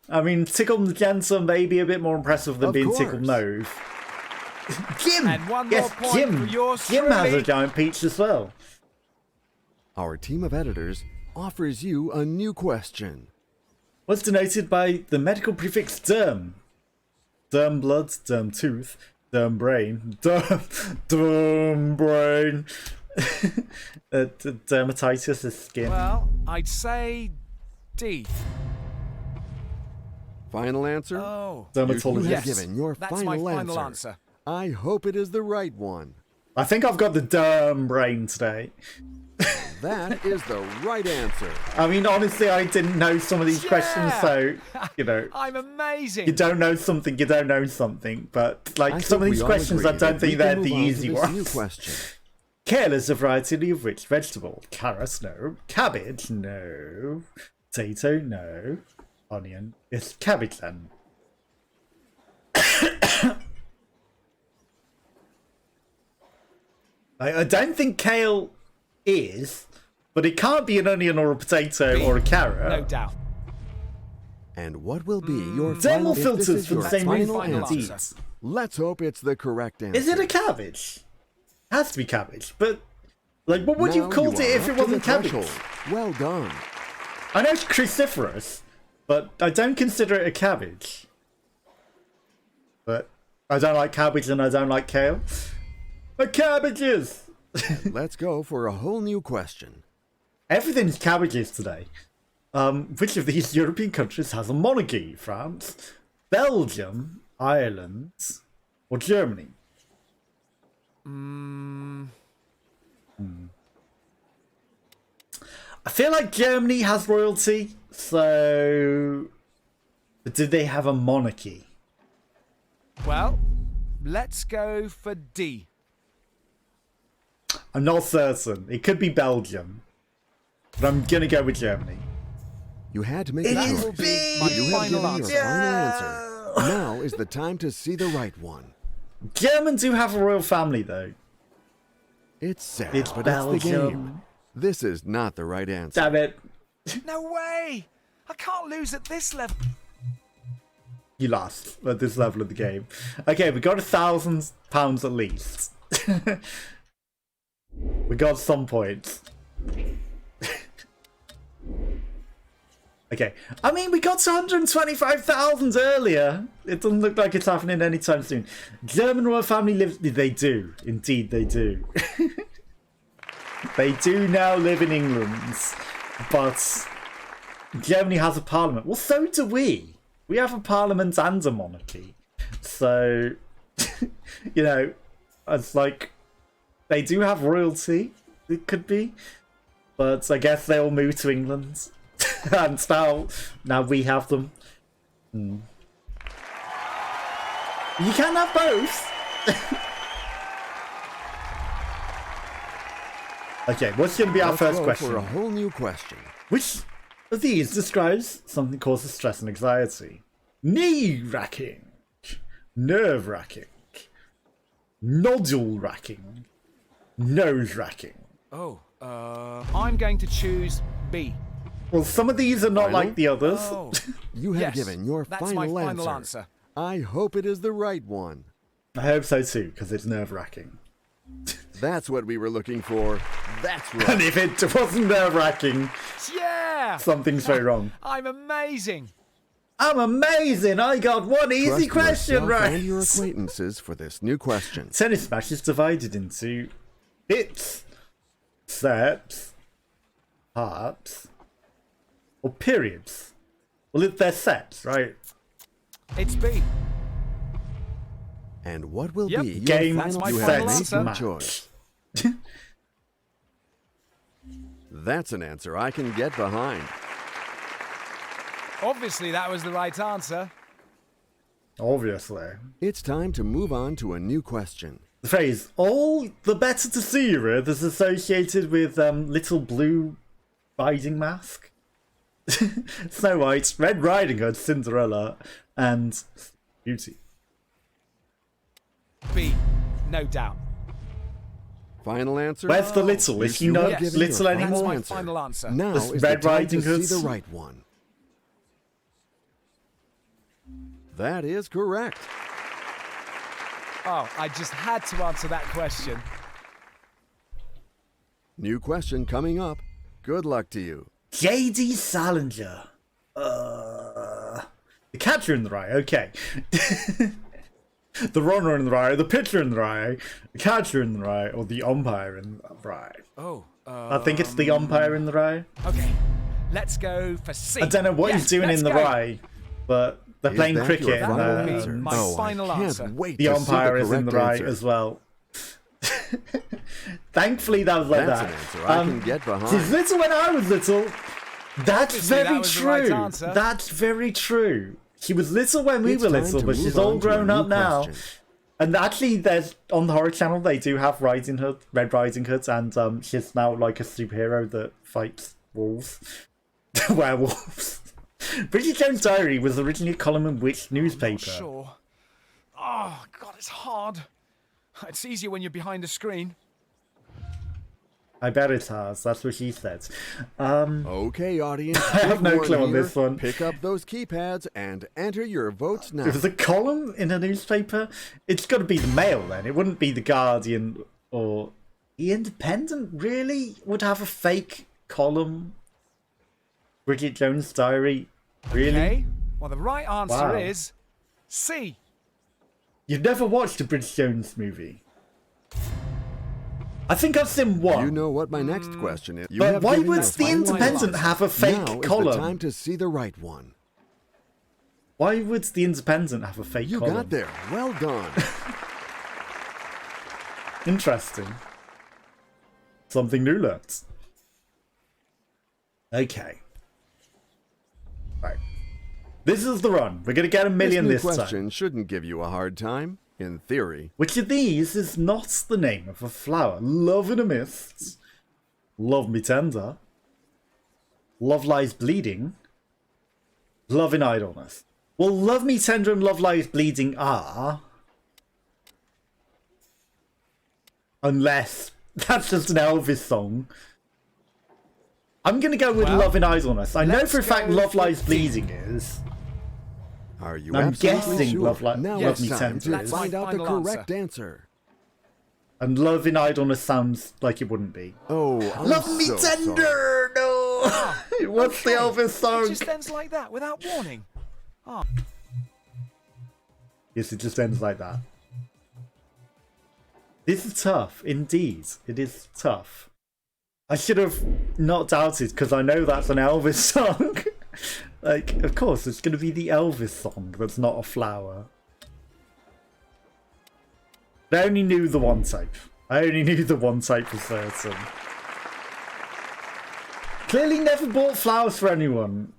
I mean, Tickle Magenta may be a bit more impressive than Of being course. Tickled Mauve. Jim! And one more Yes, point Jim. for yours Jim has a truly. giant peach as well. Our team of editors offers you a new question. What's denoted by the medical prefix derm? Derm blood, derm tooth, derm brain, derm brain. Dermatitis is skin. Well, I'd say D. Final answer? Oh. You Dermatologist. have given your That's final, my final answer. I hope it is the right one. I think I've got the derm brain today. That is the right answer. I mean, honestly, I didn't know some of these questions, so, you know, I'm amazing. you don't know something, you don't know something. But, like, I some of think these we all questions, I agree don't that we think they're can the move on to easy this new ones. question. Kale is a variety of which vegetable? Carrot, no. Cabbage, no. Potato, no. Onion, it's cabbage then. I don't think kale is, but it can't be an onion or a potato or a carrot. No doubt. And what will be your Thermal final, if this filters is for the your same final reason, answer? indeed. Let's hope it's the correct answer. Is it a cabbage? Has to be cabbage, but like, what would you Now have called you it are if it up to the wasn't cabbage? threshold. Well done. I know it's cruciferous, but I don't consider it a cabbage. But I don't like cabbage and I don't like kale. But cabbages! Let's go for a whole new question. Everything's cabbages today. Which of these European countries has a monarchy? France, Belgium, Ireland, or Germany? I feel like Germany has royalty, so... But do they have a monarchy? Well, let's go for D. I'm not certain. It could be Belgium. But I'm gonna go with Germany. You had to make It a is choice. B! My You have final given your answer. final answer. Now is the time to see the right one. Germans do have a royal family, though. It's sad, It's but it's the game. Belgium. This is not the right answer. Damn it. No way! I can't lose at this level. You lost at this level of the game. Okay, we got £1,000 at least. We got some points. Okay, I mean, we got to 125,000 earlier. It doesn't look like it's happening anytime soon. German royal family lives... They do. Indeed, they do. They do now live in England. But Germany has a parliament. Well, so do we. We have a parliament and a monarchy. So, you know, it's like... They do have royalty, it could be. But I guess they all moved to England. And now we have them. You can have both. Okay, what's going to be our Let's first go question? for a whole new question. Which of these describes something that causes stress and anxiety? Knee-racking, nerve-racking, nodule-racking, nose-racking. Oh, I'm going to choose B. Well, some of these are not Final? like the others. Oh, You have yes, given your that's final, my final answer. answer. I hope it is the right one. I hope so too, because it's nerve-wracking. That's what we were looking for. That's And right. if it wasn't nerve-wracking, Yeah! something's very wrong. I'm amazing. I'm amazing. I got one easy Trust question yourself right. and your acquaintances for this new question. Tennis match is divided into hits, sets, halves, or periods. Well, they're sets, right? It's B. And what will Yep. be your Game, That's my you final have answer. made match. your choice. That's an answer I can get behind. Obviously, that was the right answer. Obviously. It's time to move on to a new question. The phrase, all the better to see you with, is associated with Little Blue Riding Mask. Snow White, Red Riding Hood, Cinderella, and Beauty. B. No doubt. Final answer? Where's the little? Is she You not have given little your anymore? That's my answer. final answer. Now This is Red the time Riding to see Hood? the right one. That is correct. Oh, I just had to answer that question. New question coming up. Good luck to you. J.D. Salinger. The catcher in the rye, okay. The runner in the rye, the pitcher in the rye, the catcher in the rye, or the umpire in the rye. Oh, I think it's the umpire in the rye. okay. Let's go for C. I don't know what Yes, he's doing let's in the go. rye, but they're Is playing that cricket your and final That will be answer? my Oh, final I can't answer. wait the to umpire see is the in the correct rye answer. as well. Thankfully, that was like That's that. an answer I can get behind. She's little when I was little. That's Obviously, very that was the right true. answer. That's very true. She was little when we It's were time little, to but move she's on all to a grown new up now. question. And actually, there's on the horror channel they do have Riding Hood, Red Riding Hood, and she's now like a superhero that fights wolves, werewolves. Bridget Jones' Diary was originally a column in which newspaper? Sure. Oh, God, it's hard. It's easier when you're behind the screen. I bet it has. That's what she said. Okay, audience. I have no big clue on here. this one. Pick up those keypads and enter your votes now. If it's a column in a newspaper, it's got to be the Mail then. It wouldn't be the Guardian or the Independent. Really, would have a fake column. Bridget Jones' Diary. Really? Okay. Well, the right answer Wow. is C. You've never watched a Bridget Jones movie? I think I've seen one. You know what my next question is. You But have why given would your the final Independent answer. have a fake now column? is the time to see the right one. Why would the Independent have a fake You column? got there. Well done. Interesting. Something new learnt. Okay. Right. This is the run. We're going to get a million this this new question time. shouldn't give you a hard time, in theory. Which of these is not the name of a flower? Love in a Mist. Love Me Tender. Love Lies Bleeding. Love in Idleness. Well, Love Me Tender and Love Lies Bleeding are... Unless that's just an Elvis song. I'm going to go with Well, Love in Idleness. I know let's for a fact go Love for Lies D. Bleeding is. Are you I'm absolutely guessing sure? Love Li- now Love it's Me time Tender to is. find out the Final correct answer. And Love in Idleness sounds like it wouldn't be. Oh, I'm Love Me so Tender! sorry. No! What's the Elvis It song? just ends like that, without warning. Yes, it just ends like that. This is tough, indeed. It is tough. I should have not doubted, because I know that's an Elvis song. Like, of course, it's going to be the Elvis song that's not a flower. I only knew the one type. I only knew the one type for certain. Clearly never bought flowers for anyone.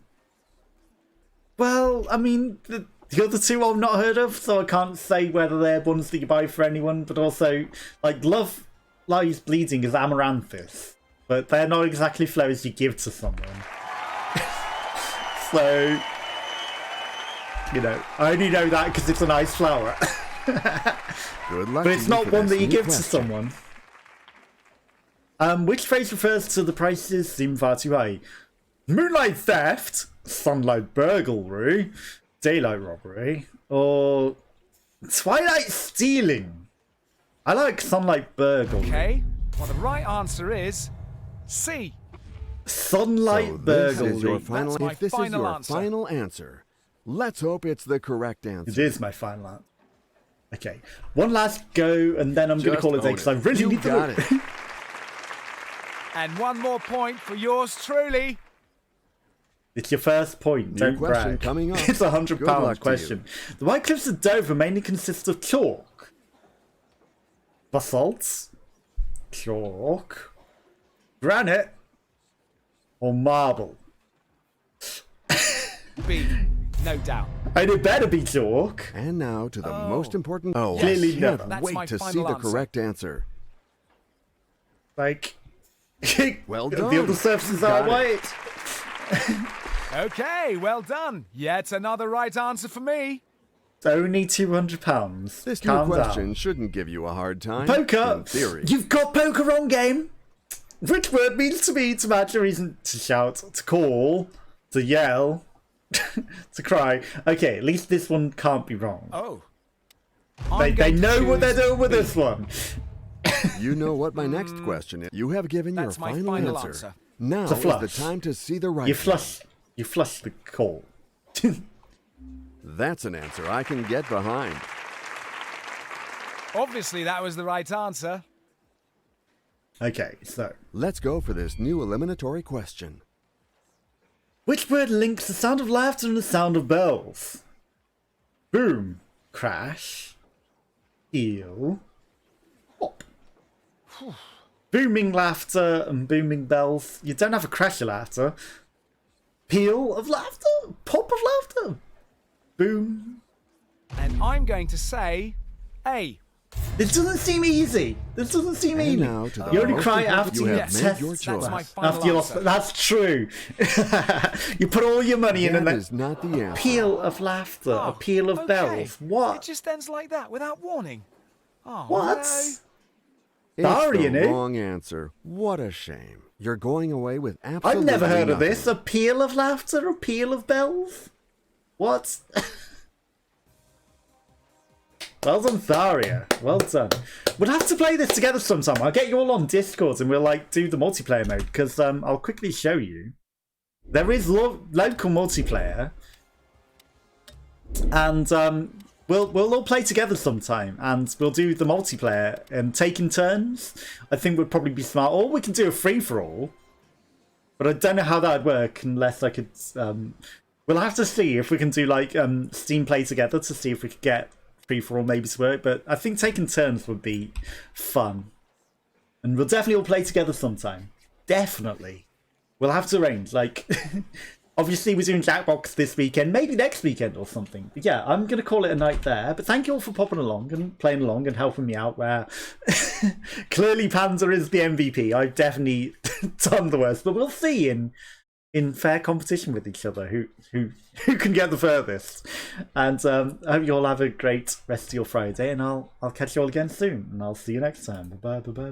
Well, I mean, the other two I've not heard of, so I can't say whether they're ones that you buy for anyone, but also, like, Love Lies Bleeding is amaranthus, but they're not exactly flowers you give to someone. So, you know, I only know that because it's a nice flower. Good luck But to it's you not for one this that you new give to question. someone. Which phrase refers to the prices seem far too high? Moonlight theft, sunlight burglary, daylight robbery, or twilight stealing? I like sunlight burglary. Okay. Well, the right answer is C. Sunlight So this burglary. is your final. That's my If this is final your answer. final answer, let's hope it's the correct It answer. is my final answer. Okay, one last go, and then I'm going to Just call it a day own because I it. really You need to. got it. And one more point for yours truly. It's your first point. New Don't question brag. coming up. It's a £100 Good luck to question. The White Cliffs of Dover mainly consist of chalk, basalt, chalk, granite, or marble. B. No doubt. And it better be chalk. And now to the most important. Oh, Clearly I never. can't That's my wait to see final the answer. correct answer. Like, Well the done. other surfaces Got are it. white. Okay, well done. Yet another right answer for me. It's only £200. This new Calm question down. shouldn't give you a hard time. Poker. In theory. You've got poker wrong, game. Which word means to be to match a reason to shout, to call, to yell, to cry? Okay, at least this one can't be wrong. Oh. They know what they're doing with this one. You know what my next question is. You have given your That's my final, final answer. answer. Now It's a is the flush. time to see the right. You one. flush the call. That's an answer I can get behind. Obviously, that was the right answer. Okay, so Let's go for this new eliminatory question. which word links the sound of laughter and the sound of bells? Boom, crash, eel, pop. Booming laughter and booming bells. You don't have a crash of laughter. Peal of laughter, pop of laughter. Boom. And I'm going to say A. This doesn't seem easy. This doesn't seem And easy. now to the You only most cry important- after you you have made test. your choice. That's my final After you lost. answer. That's true. You put all your money in That and is not the answer. peal of laughter, a Oh, peal of okay. bells. What? It just ends like that, without warning. Oh, What? no. It's Sorry, the you know. wrong answer. What a shame. You're going away with absolutely I've never heard of nothing. this. A peal of laughter, a peal of bells. What? Well done, Tharia. Well done. We'll have to play this together sometime. I'll get you all on Discord and we'll like do the multiplayer mode because I'll quickly show you. There is local multiplayer, and we'll all play together sometime, and we'll do the multiplayer and taking turns. I think would probably be smart. Or we can do a free for all, but I don't know how that would work unless I could. We'll have to see if we can do like Steam play together to see if we could get free for all maybe to work. But I think taking turns would be fun, and we'll definitely all play together sometime. Definitely. We'll have to arrange, like, obviously we're doing Jackbox this weekend, maybe next weekend or something. But yeah, I'm going to call it a night there. But thank you all for popping along and playing along and helping me out where clearly Panda is the MVP. I've definitely done the worst, but we'll see in fair competition with each other who can get the furthest. And I hope you all have a great rest of your Friday, and I'll catch you all again soon, and I'll see you next time. Bye bye.